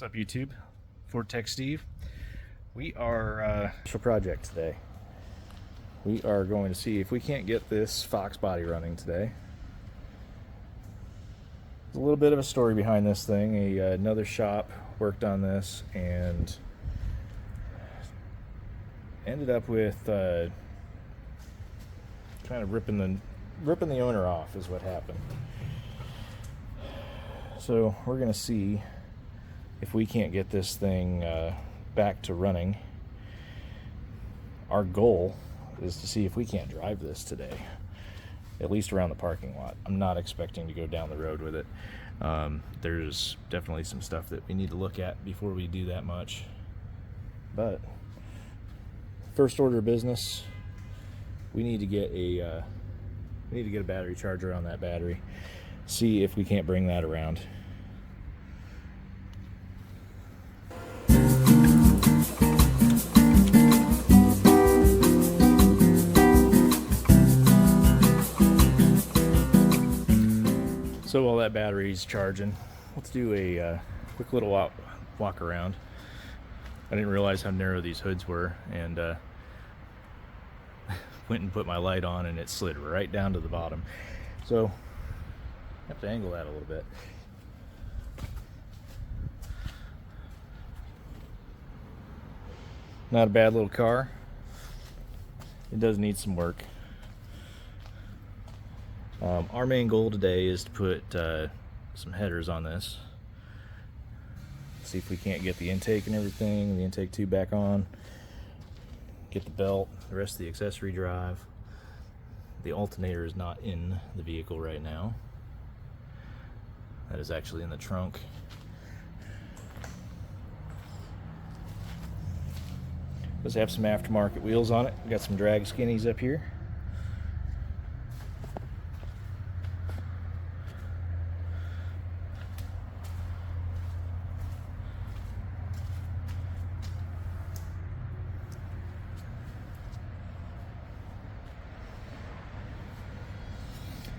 What's up, YouTube? Ford Tech Steve. We are special project today. We are going to see if we can't get this Foxbody running today. There's a little bit of a story behind this thing. Another shop worked on this and ended up with kind of ripping the owner off is what happened. So we're going to see if we can't get this thing back to running. Our goal is to see if we can't drive this today, at least around the parking lot. I'm not expecting to go down the road with it. There's definitely some stuff that we need to look at before we do that much. But first order of business, we need to get a battery charger on that battery. See if we can't bring that around. So while that battery's charging, let's do a quick little walk around. I didn't realize how narrow these hoods were, and went and put my light on and it slid right down to the bottom. So I have to angle that a little bit. Not a bad little car. It does need some work. Our main goal today is to put some headers on this. See if we can't get the intake and everything, the intake tube back on. Get the belt, the rest of the accessory drive. The alternator is not in the vehicle right now. That is actually in the trunk. Does have some aftermarket wheels on it. Got some drag skinnies up here.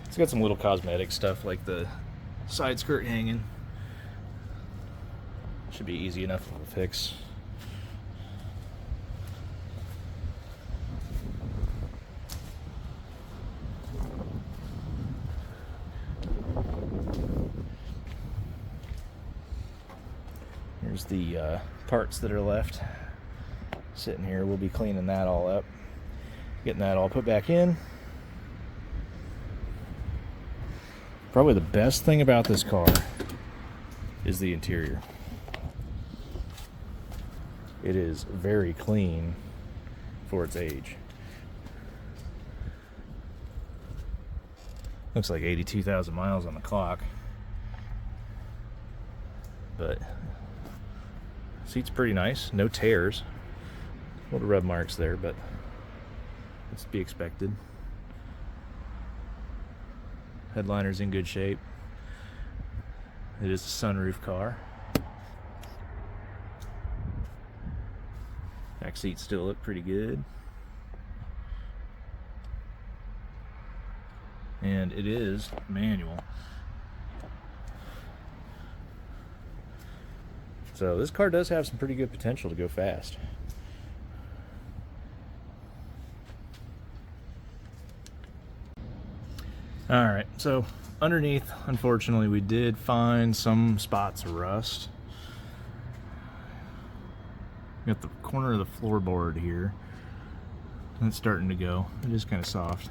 It's got some little cosmetic stuff like the side skirt hanging. Should be easy enough of a fix. Here's the parts that are left sitting here. We'll be cleaning that all up, getting that all put back in. Probably the best thing about this car is the interior. It is very clean for its age. Looks like 82,000 miles on the clock. But seat's pretty nice, no tears. Little rub marks there, but it's to be expected. Headliner's in good shape. It is a sunroof car. Back seats still look pretty good. And it is manual. So this car does have some pretty good potential to go fast. Alright, so underneath, unfortunately, we did find some spots of rust. Got the corner of the floorboard here. It's starting to go. It is kind of soft.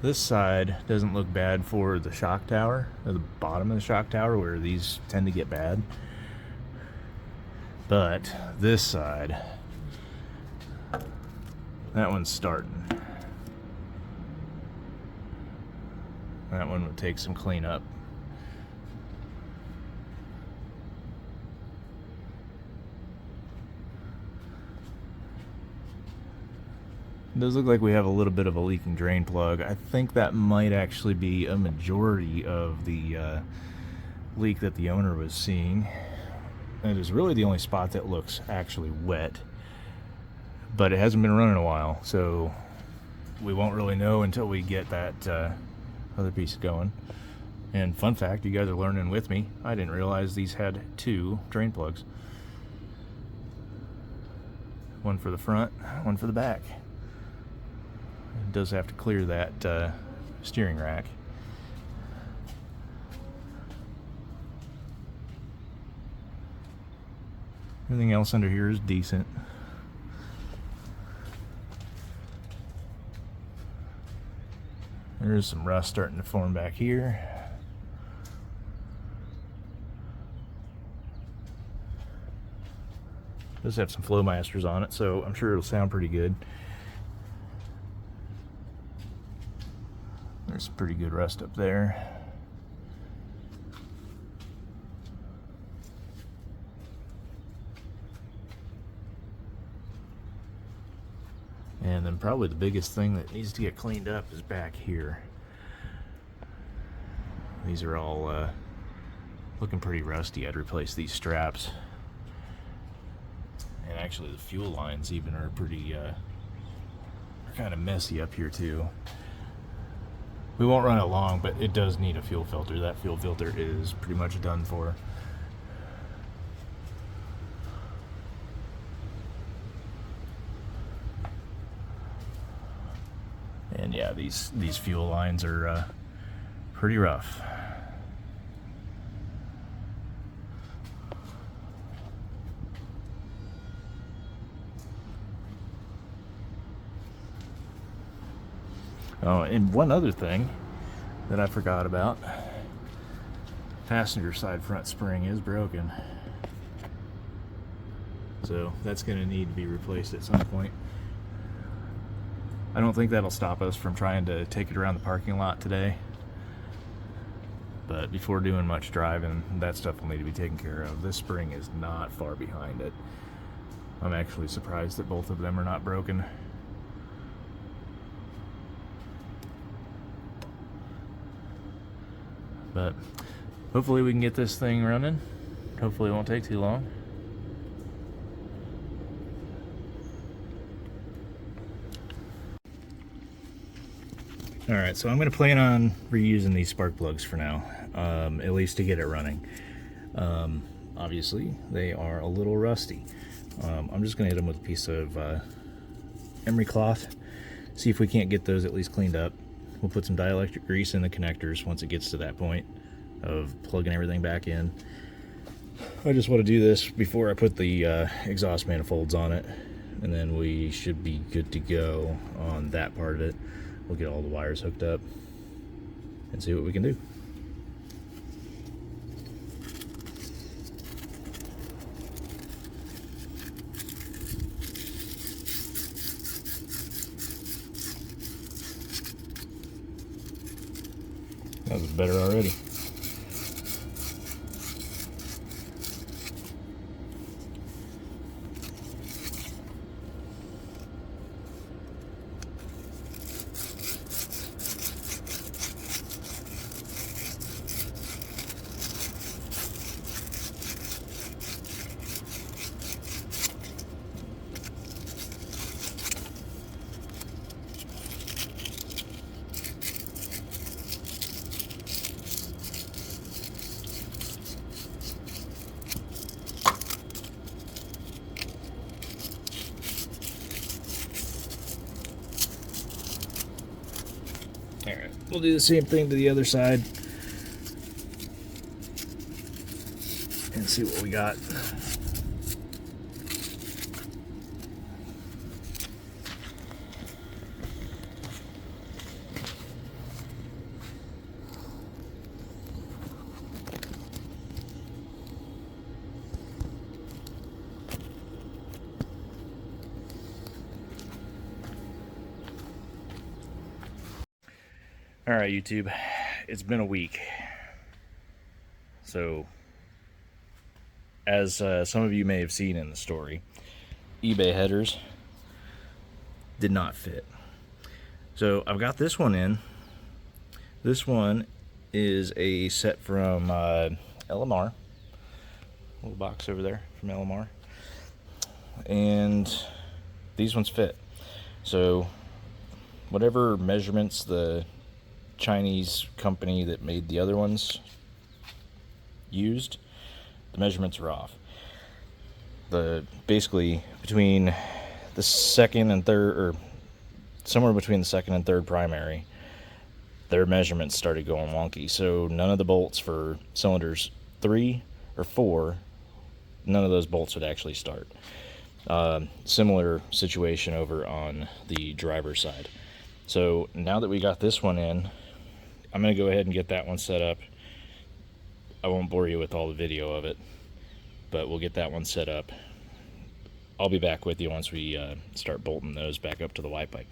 This side doesn't look bad for the shock tower, or the bottom of the shock tower where these tend to get bad. But this side, that one's starting. That one would take some cleanup. It does look like we have a little bit of a leaking drain plug. I think that might actually be a majority of the leak that the owner was seeing. It is really the only spot that looks actually wet. But it hasn't been running a while, so we won't really know until we get that other piece going. And fun fact, you guys are learning with me, I didn't realize these had 2 drain plugs. One for the front, one for the back. It does have to clear that steering rack. Everything else under here is decent. There's some rust starting to form back here. It does have some Flowmasters on it, so I'm sure it'll sound pretty good. There's some pretty good rust up there. And then probably the biggest thing that needs to get cleaned up is back here. These are all looking pretty rusty. I'd replace these straps. And actually the fuel lines even are pretty, are kind of messy up here too. We won't run it long, but it does need a fuel filter. That fuel filter is pretty much done for. And yeah, these fuel lines are pretty rough. Oh, and one other thing that I forgot about. Passenger side front spring is broken. So that's going to need to be replaced at some point. I don't think that'll stop us from trying to take it around the parking lot today. But before doing much driving, that stuff will need to be taken care of. This spring is not far behind it. I'm actually surprised that both of them are not broken. But hopefully we can get this thing running. Hopefully it won't take too long. Alright, so I'm going to plan on reusing these spark plugs for now, at least to get it running. Obviously, they are a little rusty. I'm just going to hit them with a piece of emery cloth, see if we can't get those at least cleaned up. We'll put some dielectric grease in the connectors once it gets to that point of plugging everything back in. I just want to do this before I put the exhaust manifolds on it, and then we should be good to go on that part of it. We'll get all the wires hooked up and see what we can do. That was better already. Alright, we'll do the same thing to the other side and see what we got. All right, YouTube, it's been a week. So, as some of you may have seen in the story, eBay headers did not fit. So, I've got this one in. This one is a set from LMR. Little box over there from LMR. And these ones fit. So, whatever measurements the Chinese company that made the other ones used, the measurements are off. Basically between the second and third, or somewhere between the second and third primary, their measurements started going wonky. So none of the bolts for cylinders 3 or 4, none of those bolts would actually start. Similar situation over on the driver's side. So now that we got this one in, I'm going to go ahead and get that one set up. I won't bore you with all the video of it, but we'll get that one set up. I'll be back with you once we start bolting those back up to the Y pipe.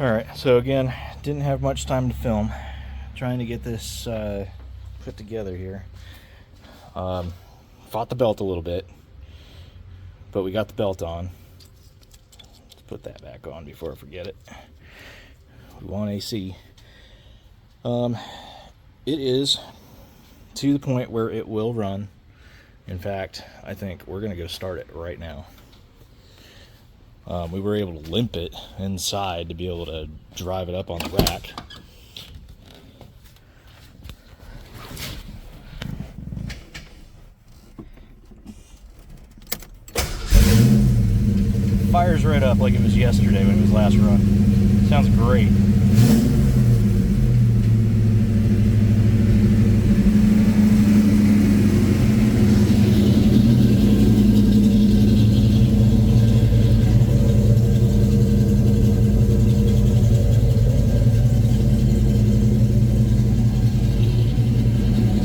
Alright, so again, didn't have much time to film. Trying to get this put together here. Fought the belt a little bit, but we got the belt on. Let's put that back on before I forget it. We want AC. It is to the point where it will run. In fact, I think we're going to go start it right now. We were able to limp it inside to be able to drive it up on the rack. Fires right up like it was yesterday when it was last run. Sounds great.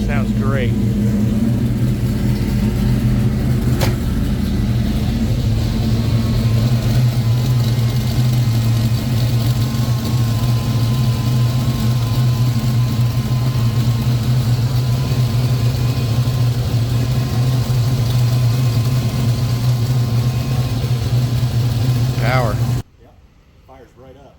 Sounds great. Power. Yep, fires right up.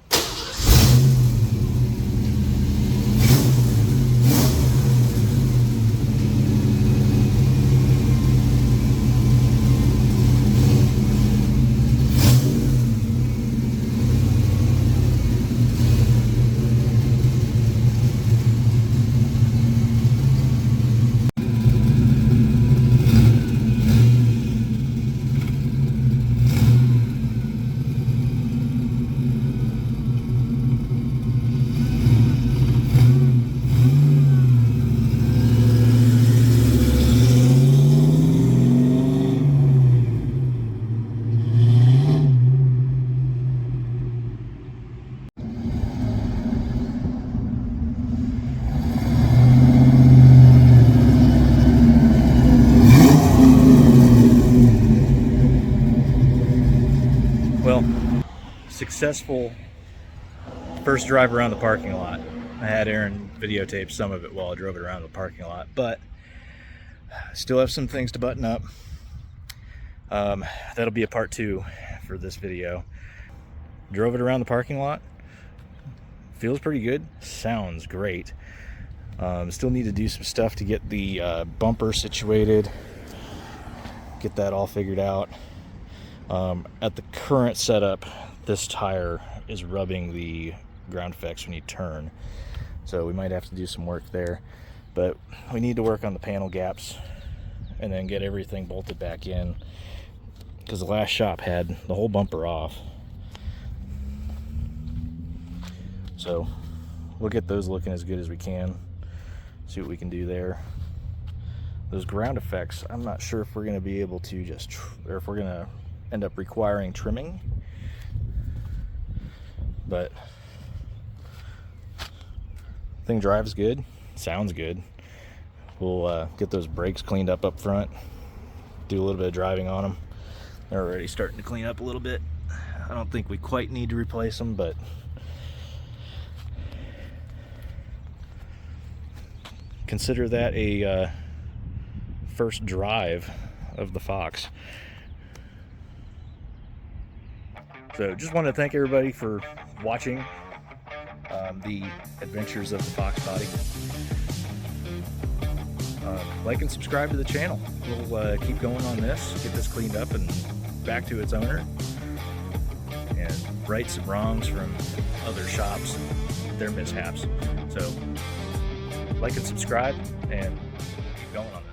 Well, successful first drive around the parking lot. I had Aaron videotape some of it while I drove it around the parking lot, but still have some things to button up. That'll be a part 2 for this video. Drove it around the parking lot. Feels pretty good. Sounds great. Still need to do some stuff to get the bumper situated. Get that all figured out. At the current setup, this tire is rubbing the ground effects when you turn, so we might have to do some work there, but we need to work on the panel gaps and then get everything bolted back in, because the last shop had the whole bumper off. So we'll get those looking as good as we can, see what we can do there. Those ground effects, I'm not sure if we're going to be able to just, or if we're going to end up requiring trimming, but thing drives good, sounds good. We'll get those brakes cleaned up front, do a little bit of driving on them. They're already starting to clean up a little bit. I don't think we quite need to replace them, but consider that a first drive of the Fox. So just want to thank everybody for watching the adventures of the Foxbody. Like and subscribe to the channel. We'll keep going on this, get this cleaned up and back to its owner, and right some wrongs from other shops, their mishaps. So like and subscribe and keep going on this.